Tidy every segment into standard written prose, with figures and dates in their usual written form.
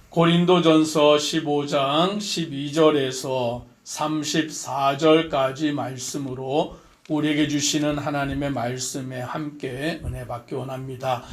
고린도전서 15장 12절에서 34절까지 말씀으로 우리에게 주시는 하나님의 말씀에 함께 은혜 받기 원합니다.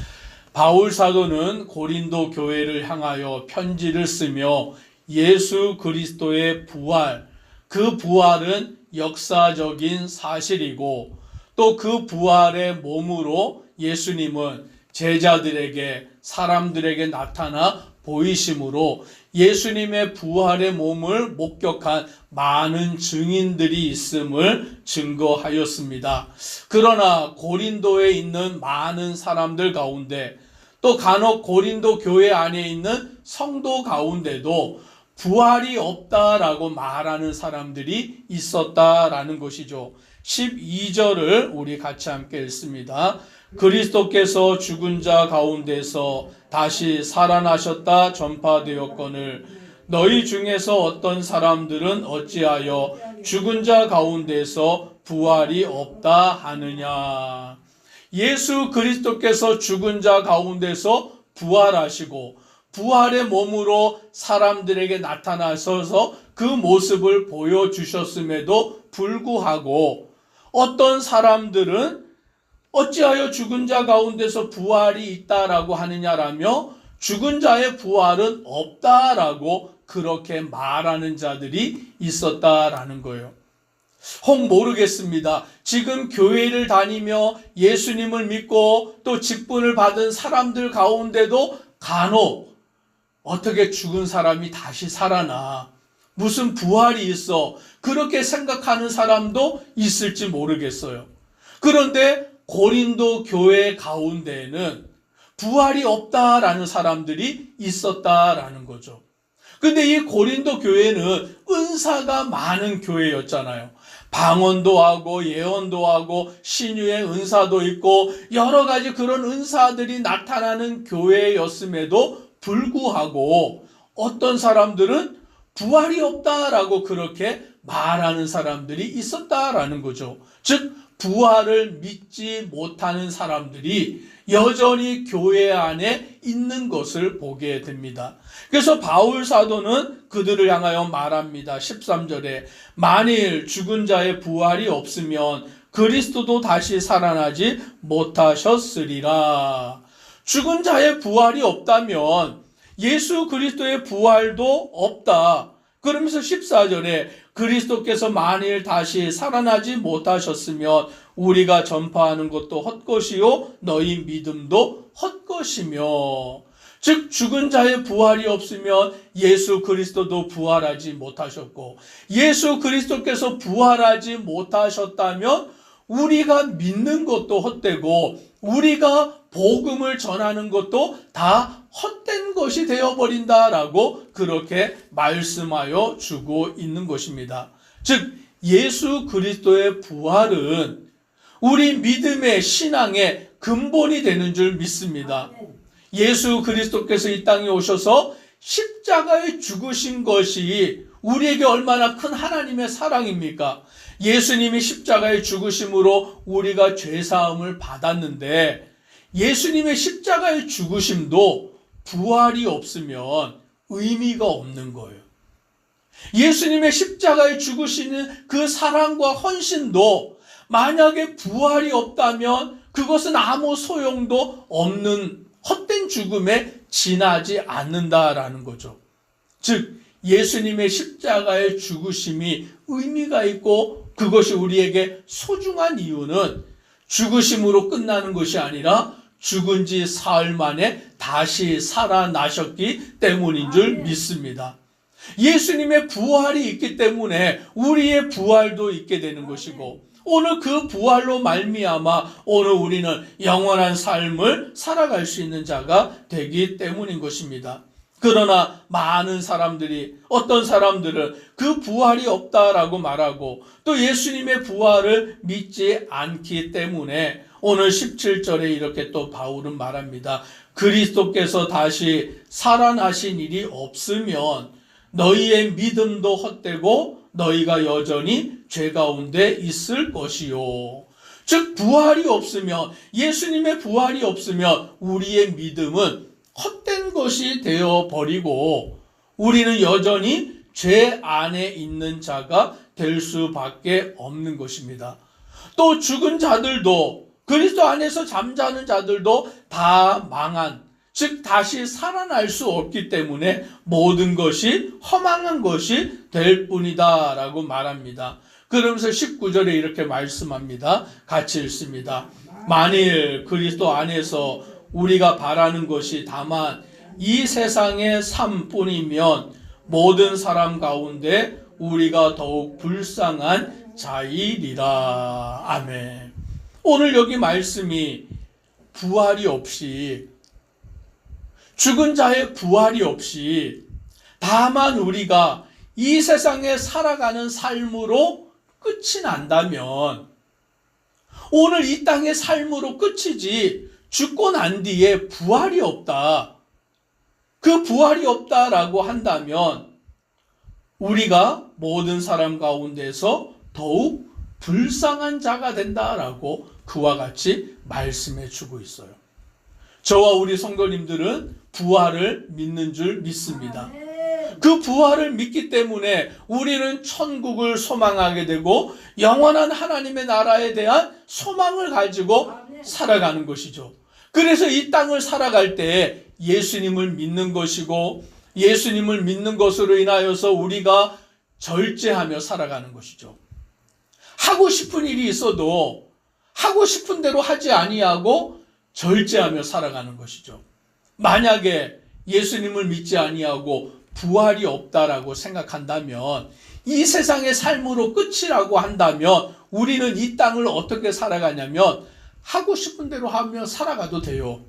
바울 사도는 고린도 교회를 향하여 편지를 쓰며 예수 그리스도의 부활, 그 부활은 역사적인 사실이고 또 그 부활의 몸으로 예수님은 제자들에게, 사람들에게 나타나 보이심으로 예수님의 부활의 몸을 목격한 많은 증인들이 있음을 증거하였습니다. 그러나 고린도에 있는 많은 사람들 가운데 또 간혹 고린도 교회 안에 있는 성도 가운데도 부활이 없다라고 말하는 사람들이 있었다라는 것이죠. 12절을 우리 같이 함께 읽습니다. 그리스도께서 죽은 자 가운데서 다시 살아나셨다 전파되었거늘 너희 중에서 어떤 사람들은 어찌하여 죽은 자 가운데서 부활이 없다 하느냐. 예수 그리스도께서 죽은 자 가운데서 부활하시고 부활의 몸으로 사람들에게 나타나셔서 그 모습을 보여주셨음에도 불구하고 어떤 사람들은 어찌하여 죽은 자 가운데서 부활이 있다라고 하느냐라며 죽은 자의 부활은 없다라고 그렇게 말하는 자들이 있었다라는 거예요. 혹 모르겠습니다. 지금 교회를 다니며 예수님을 믿고 또 직분을 받은 사람들 가운데도 간혹 어떻게 죽은 사람이 다시 살아나, 무슨 부활이 있어, 그렇게 생각하는 사람도 있을지 모르겠어요. 그런데 고린도 교회 가운데에는 부활이 없다라는 사람들이 있었다라는 거죠. 근데 이 고린도 교회는 은사가 많은 교회였잖아요. 방언도 하고 예언도 하고 신유의 은사도 있고 여러 가지 그런 은사들이 나타나는 교회였음에도 불구하고 어떤 사람들은 부활이 없다라고 그렇게 말하는 사람들이 있었다라는 거죠. 즉 부활을 믿지 못하는 사람들이 여전히 교회 안에 있는 것을 보게 됩니다. 그래서 바울 사도는 그들을 향하여 말합니다. 13절에 만일 죽은 자의 부활이 없으면 그리스도도 다시 살아나지 못하셨으리라. 죽은 자의 부활이 없다면 예수 그리스도의 부활도 없다. 그러면서 14절에 그리스도께서 만일 다시 살아나지 못하셨으면 우리가 전파하는 것도 헛것이요 너희 믿음도 헛것이며, 즉 죽은 자의 부활이 없으면 예수 그리스도도 부활하지 못하셨고 예수 그리스도께서 부활하지 못하셨다면 우리가 믿는 것도 헛되고 우리가 복음을 전하는 것도 다 헛된 것이 되어버린다라고 그렇게 말씀하여 주고 있는 것입니다. 즉 예수 그리스도의 부활은 우리 믿음의 신앙의 근본이 되는 줄 믿습니다. 예수 그리스도께서 이 땅에 오셔서 십자가에 죽으신 것이 우리에게 얼마나 큰 하나님의 사랑입니까? 예수님이 십자가에 죽으심으로 우리가 죄사함을 받았는데 예수님의 십자가의 죽으심도 부활이 없으면 의미가 없는 거예요. 예수님의 십자가에 죽으시는 그 사랑과 헌신도 만약에 부활이 없다면 그것은 아무 소용도 없는 헛된 죽음에 지나지 않는다라는 거죠. 즉 예수님의 십자가의 죽으심이 의미가 있고 그것이 우리에게 소중한 이유는 죽으심으로 끝나는 것이 아니라 죽은 지 사흘 만에 다시 살아나셨기 때문인 줄 믿습니다. 예수님의 부활이 있기 때문에 우리의 부활도 있게 되는 것이고 오늘 그 부활로 말미암아 오늘 우리는 영원한 삶을 살아갈 수 있는 자가 되기 때문인 것입니다. 그러나 많은 사람들이, 어떤 사람들은 그 부활이 없다라고 말하고 또 예수님의 부활을 믿지 않기 때문에 오늘 17절에 이렇게 또 바울은 말합니다. 그리스도께서 다시 살아나신 일이 없으면 너희의 믿음도 헛되고 너희가 여전히 죄 가운데 있을 것이요. 즉 부활이 없으면, 예수님의 부활이 없으면 우리의 믿음은 헛된 것이 되어버리고 우리는 여전히 죄 안에 있는 자가 될 수밖에 없는 것입니다. 또 죽은 자들도, 그리스도 안에서 잠자는 자들도 다 망한, 즉 다시 살아날 수 없기 때문에 모든 것이 허망한 것이 될 뿐이다 라고 말합니다. 그러면서 19절에 이렇게 말씀합니다. 같이 읽습니다. 만일 그리스도 안에서 우리가 바라는 것이 다만 이 세상의 삶뿐이면 모든 사람 가운데 우리가 더욱 불쌍한 자이리라. 아멘. 오늘 여기 말씀이 부활이 없이, 죽은 자의 부활이 없이 다만 우리가 이 세상에 살아가는 삶으로 끝이 난다면, 오늘 이 땅의 삶으로 끝이지 죽고 난 뒤에 부활이 없다, 그 부활이 없다라고 한다면 우리가 모든 사람 가운데서 더욱 불쌍한 자가 된다라고 그와 같이 말씀해 주고 있어요. 저와 우리 성도님들은 부활을 믿는 줄 믿습니다. 그 부활을 믿기 때문에 우리는 천국을 소망하게 되고 영원한 하나님의 나라에 대한 소망을 가지고 살아가는 것이죠. 그래서 이 땅을 살아갈 때 예수님을 믿는 것이고, 예수님을 믿는 것으로 인하여서 우리가 절제하며 살아가는 것이죠. 하고 싶은 일이 있어도 하고 싶은 대로 하지 아니하고 절제하며 살아가는 것이죠. 만약에 예수님을 믿지 아니하고 부활이 없다라고 생각한다면, 이 세상의 삶으로 끝이라고 한다면 우리는 이 땅을 어떻게 살아가냐면 하고 싶은 대로 하며 살아가도 돼요.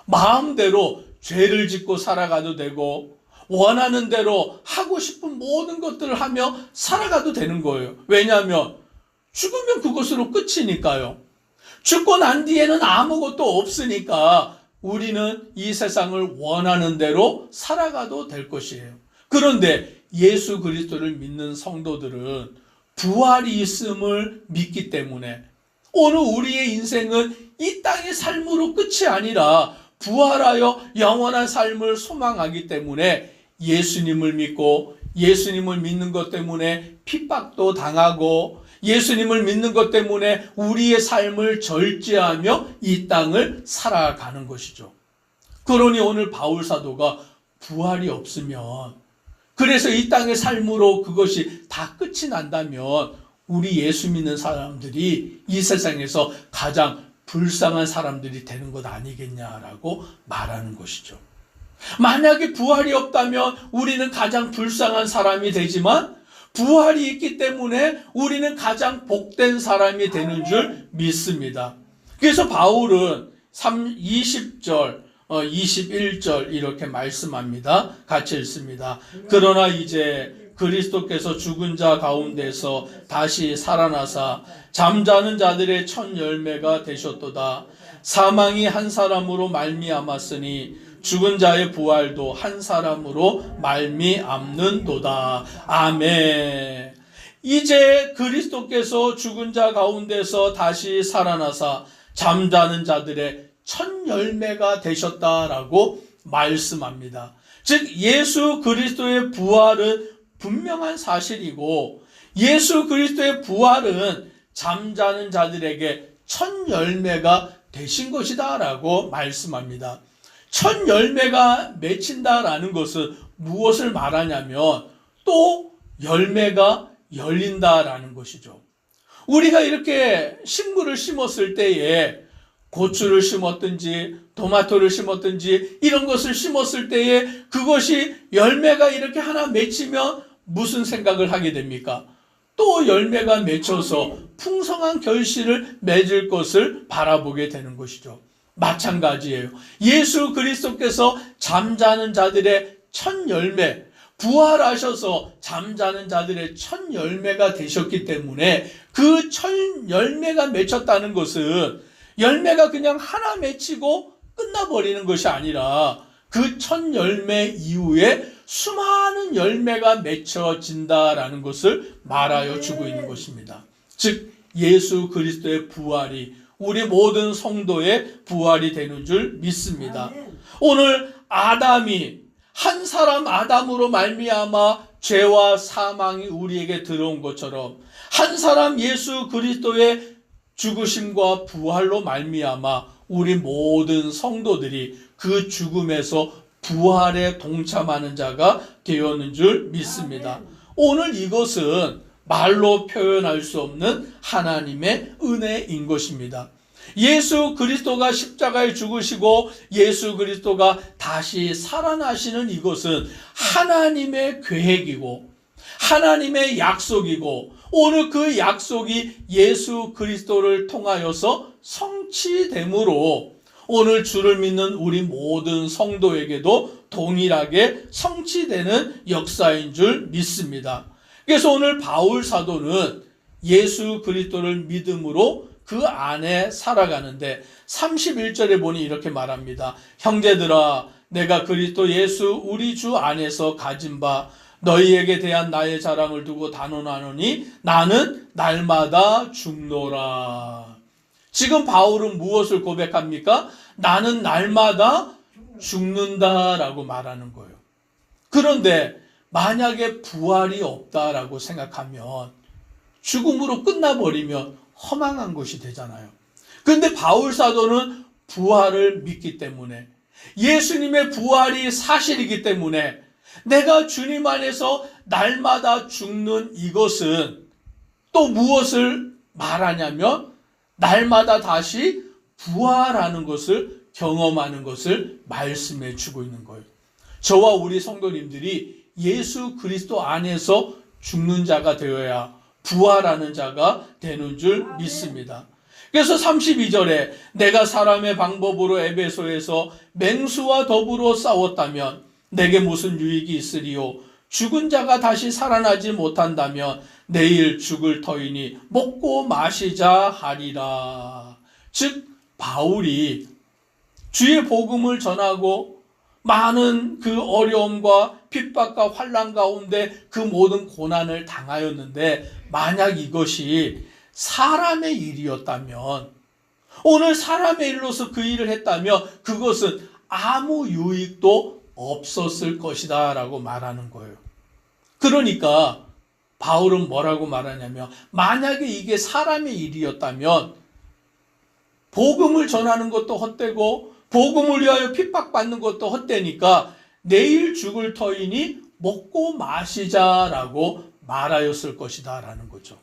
마음대로 죄를 짓고 살아가도 되고 원하는 대로 하고 싶은 모든 것들을 하며 살아가도 되는 거예요. 왜냐하면 죽으면 그것으로 끝이니까요. 죽고 난 뒤에는 아무것도 없으니까 우리는 이 세상을 원하는 대로 살아가도 될 것이에요. 그런데 예수 그리스도를 믿는 성도들은 부활이 있음을 믿기 때문에 오늘 우리의 인생은 이 땅의 삶으로 끝이 아니라 부활하여 영원한 삶을 소망하기 때문에 예수님을 믿고, 예수님을 믿는 것 때문에 핍박도 당하고, 예수님을 믿는 것 때문에 우리의 삶을 절제하며 이 땅을 살아가는 것이죠. 그러니 오늘 바울 사도가 부활이 없으면, 그래서 이 땅의 삶으로 그것이 다 끝이 난다면 우리 예수 믿는 사람들이 이 세상에서 가장 불쌍한 사람들이 되는 것 아니겠냐라고 말하는 것이죠. 만약에 부활이 없다면 우리는 가장 불쌍한 사람이 되지만, 부활이 있기 때문에 우리는 가장 복된 사람이 되는 줄 믿습니다. 그래서 바울은 20절, 21절 이렇게 말씀합니다. 같이 읽습니다. 그러나 이제 그리스도께서 죽은 자 가운데서 다시 살아나사 잠자는 자들의 첫 열매가 되셨도다. 사망이 한 사람으로 말미암았으니 죽은 자의 부활도 한 사람으로 말미암는도다. 아멘. 이제 그리스도께서 죽은 자 가운데서 다시 살아나사 잠자는 자들의 첫 열매가 되셨다라고 말씀합니다. 즉 예수 그리스도의 부활은 분명한 사실이고, 예수 그리스도의 부활은 잠자는 자들에게 첫 열매가 되신 것이다 라고 말씀합니다. 첫 열매가 맺힌다라는 것은 무엇을 말하냐면 또 열매가 열린다라는 것이죠. 우리가 이렇게 식물을 심었을 때에, 고추를 심었든지 토마토를 심었든지 이런 것을 심었을 때에 그것이 열매가 이렇게 하나 맺히면 무슨 생각을 하게 됩니까? 또 열매가 맺혀서 풍성한 결실을 맺을 것을 바라보게 되는 것이죠. 마찬가지예요. 예수 그리스도께서 잠자는 자들의 첫 열매, 부활하셔서 잠자는 자들의 첫 열매가 되셨기 때문에 그 첫 열매가 맺혔다는 것은 열매가 그냥 하나 맺히고 끝나버리는 것이 아니라 그 첫 열매 이후에 수많은 열매가 맺혀진다라는 것을 말하여 주고 있는 것입니다. 즉 예수 그리스도의 부활이 우리 모든 성도의 부활이 되는 줄 믿습니다. 오늘 아담이 한 사람 아담으로 말미암아 죄와 사망이 우리에게 들어온 것처럼 한 사람 예수 그리스도의 죽으심과 부활로 말미암아 우리 모든 성도들이 그 죽음에서 부활에 동참하는 자가 되었는 줄 믿습니다. 오늘 이것은 말로 표현할 수 없는 하나님의 은혜인 것입니다. 예수 그리스도가 십자가에 죽으시고 예수 그리스도가 다시 살아나시는 이것은 하나님의 계획이고 하나님의 약속이고 오늘 그 약속이 예수 그리스도를 통하여서 성취됨으로 오늘 주를 믿는 우리 모든 성도에게도 동일하게 성취되는 역사인 줄 믿습니다. 그래서 오늘 바울 사도는 예수 그리스도를 믿음으로 그 안에 살아가는데 31절에 보니 이렇게 말합니다. 형제들아, 내가 그리스도 예수 우리 주 안에서 가진 바 너희에게 대한 나의 자랑을 두고 단언하노니 나는 날마다 죽노라. 지금 바울은 무엇을 고백합니까? 나는 날마다 죽는다라고 말하는 거예요. 그런데 만약에 부활이 없다라고 생각하면 죽음으로 끝나버리면 허망한 것이 되잖아요. 그런데 바울 사도는 부활을 믿기 때문에 예수님의 부활이 사실이기 때문에 내가 주님 안에서 날마다 죽는 이것은 또 무엇을 말하냐면 날마다 다시 부활하는 것을 경험하는 것을 말씀해 주고 있는 거예요. 저와 우리 성도님들이 예수 그리스도 안에서 죽는 자가 되어야 부활하는 자가 되는 줄 믿습니다. 그래서 32절에 내가 사람의 방법으로 에베소에서 맹수와 더불어 싸웠다면 내게 무슨 유익이 있으리요? 죽은 자가 다시 살아나지 못한다면 내일 죽을 터이니 먹고 마시자 하리라. 즉 바울이 주의 복음을 전하고 많은 그 어려움과 핍박과 환난 가운데 그 모든 고난을 당하였는데 만약 이것이 사람의 일이었다면 오늘 사람의 일로서 그 일을 했다면 그것은 아무 유익도 없었을 것이다 라고 말하는 거예요. 그러니까 바울은 뭐라고 말하냐면 만약에 이게 사람의 일이었다면 복음을 전하는 것도 헛되고 복음을 위하여 핍박받는 것도 헛되니까 내일 죽을 터이니 먹고 마시자라고 말하였을 것이다 라는 거죠.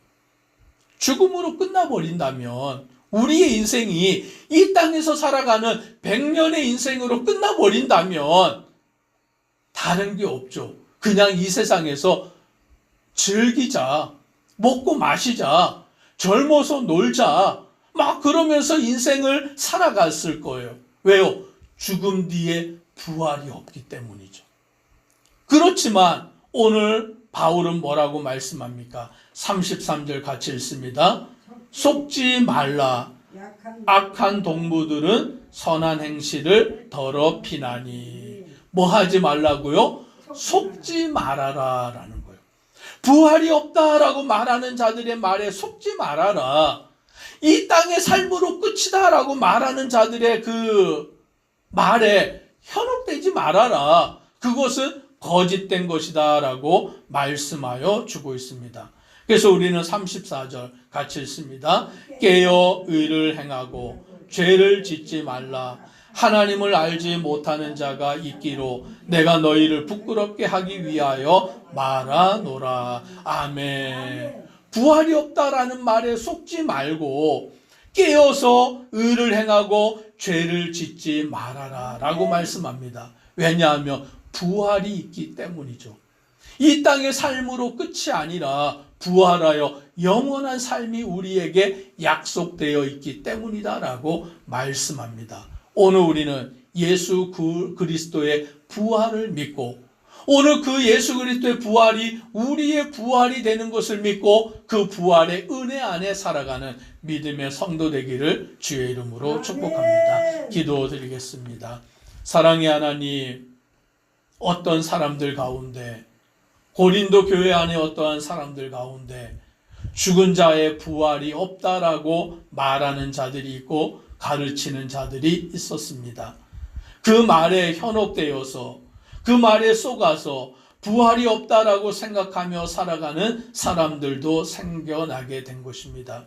죽음으로 끝나버린다면 우리의 인생이 이 땅에서 살아가는 100년의 인생으로 끝나버린다면 다른 게 없죠. 그냥 이 세상에서 즐기자, 먹고 마시자, 젊어서 놀자 막 그러면서 인생을 살아갔을 거예요. 왜요? 죽음 뒤에 부활이 없기 때문이죠. 그렇지만 오늘 바울은 뭐라고 말씀합니까? 33절 같이 읽습니다. 속지 말라. 악한 동무들은 선한 행실을 더럽히나니. 뭐 하지 말라고요? 속지 말아라 라는 거예요. 부활이 없다라고 말하는 자들의 말에 속지 말아라. 이 땅의 삶으로 끝이다 라고 말하는 자들의 그 말에 현혹되지 말아라. 그것은 거짓된 것이다 라고 말씀하여 주고 있습니다. 그래서 우리는 34절 같이 읽습니다. 깨어 의를 행하고 죄를 짓지 말라. 하나님을 알지 못하는 자가 있기로 내가 너희를 부끄럽게 하기 위하여 말하노라. 아멘. 부활이 없다라는 말에 속지 말고 깨어서 의를 행하고 죄를 짓지 말아라 라고 말씀합니다. 왜냐하면 부활이 있기 때문이죠. 이 땅의 삶으로 끝이 아니라 부활하여 영원한 삶이 우리에게 약속되어 있기 때문이다라고 말씀합니다. 오늘 우리는 예수 그리스도의 부활을 믿고 오늘 그 예수 그리스도의 부활이 우리의 부활이 되는 것을 믿고 그 부활의 은혜 안에 살아가는 믿음의 성도 되기를 주의 이름으로 축복합니다. 기도드리겠습니다. 사랑의 하나님, 어떤 사람들 가운데 고린도 교회 안에 어떠한 사람들 가운데 죽은 자의 부활이 없다라고 말하는 자들이 있고 가르치는 자들이 있었습니다. 그 말에 현혹되어서 그 말에 속아서 부활이 없다라고 생각하며 살아가는 사람들도 생겨나게 된 것입니다.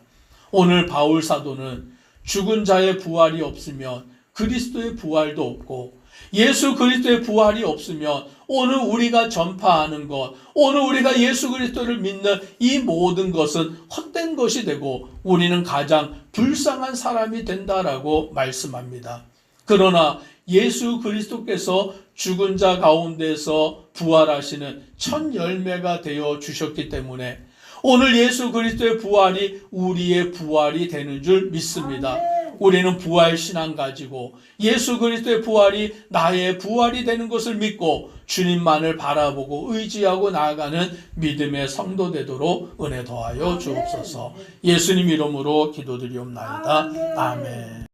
오늘 바울 사도는 죽은 자의 부활이 없으면 그리스도의 부활도 없고 예수 그리스도의 부활이 없으면 오늘 우리가 전파하는 것, 오늘 우리가 예수 그리스도를 믿는 이 모든 것은 헛된 것이 되고 우리는 가장 불쌍한 사람이 된다라고 말씀합니다. 그러나 예수 그리스도께서 죽은 자 가운데서 부활하시는 첫 열매가 되어 주셨기 때문에 오늘 예수 그리스도의 부활이 우리의 부활이 되는 줄 믿습니다. 우리는 부활 신앙 가지고 예수 그리스도의 부활이 나의 부활이 되는 것을 믿고 주님만을 바라보고 의지하고 나아가는 믿음의 성도 되도록 은혜 더하여 주옵소서. 예수님 이름으로 기도드리옵나이다. 아멘.